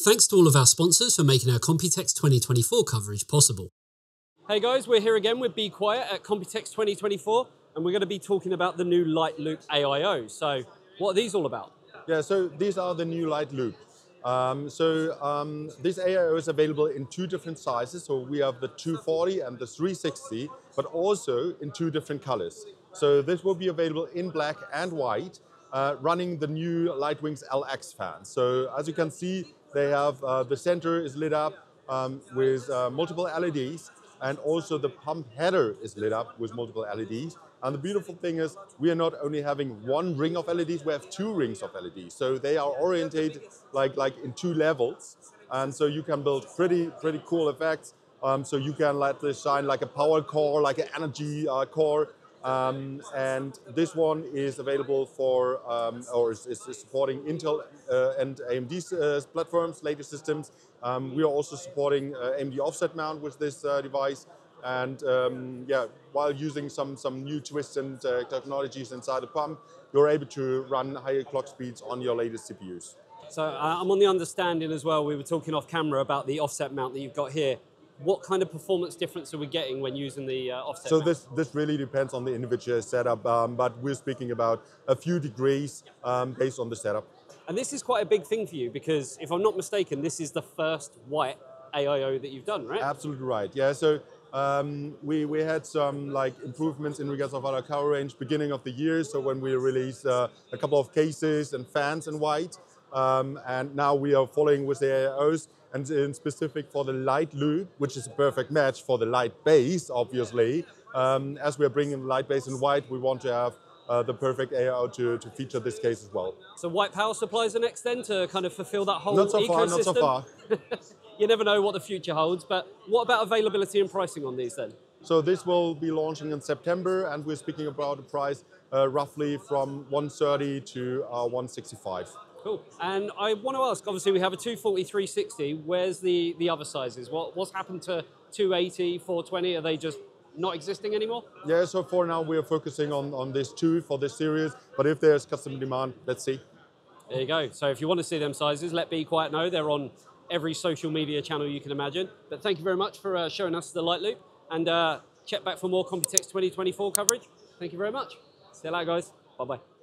Thanks to all of our sponsors for making our Computex 2024 coverage possible. Hey guys, we're here again with Be Quiet at Computex 2024, and we're going to be talking about the new Light Loop AIO. So, what are these all about? Yeah, so these are the new Light Loop. This AIO is available in two different sizes. So we have the 240 and the 360, but also in two different colors. So this will be available in black and white, running the new Lightwings LX fan. So as you can see, they have the center is lit up with multiple LEDs, and also the pump header is lit up with multiple LEDs. And the beautiful thing is we are not only having one ring of LEDs, we have two rings of LEDs. So they are orientated like in two levels. And so you can build pretty cool effects. So you can let this shine like a power core, like an energy core. And this one is available for, or is supporting Intel and AMD platforms, latest systems. We are also supporting AMD offset mount with this device. And yeah, while using some new twists and technologies inside the pump, you're able to run higher clock speeds on your latest CPUs. So I'm on the understanding as well, we were talking off camera about the offset mount that you've got here. What kind of performance difference are we getting when using the offset mount? So this really depends on the individual setup, but we're speaking about a few degrees based on the setup. And this is quite a big thing for you because, if I'm not mistaken, this is the first white AIO that you've done, right? Absolutely right. Yeah. So we had some improvements in regards of our color range beginning of the year. So when we released a couple of cases and fans in white, and now we are following with the AIOs. And in specific for the Light Loop, which is a perfect match for the light base, obviously. As we are bringing the light base in white, we want to have the perfect AIO to feature this case as well. So white power supplies are next then to kind of fulfill that whole Not so ecosystem? far, not so far. You never know what the future holds, but what about availability and pricing on these then? So this will be launching in September, and we're speaking about a price roughly from 130 to 165. Cool. And I want to ask, obviously we have a 240, 360. Where's the other sizes? What's happened to 280, 420? Are they just not existing anymore? Yeah, so for now we are focusing on this two for this series, but if there's customer demand, let's see. There you go. So if you want to see them sizes, let Be Quiet know. They're on every social media channel you can imagine. But thank you very much for showing us the Light Loop, and check back for more Computex 2024 coverage. Thank you very much. See you later, guys. Bye-bye.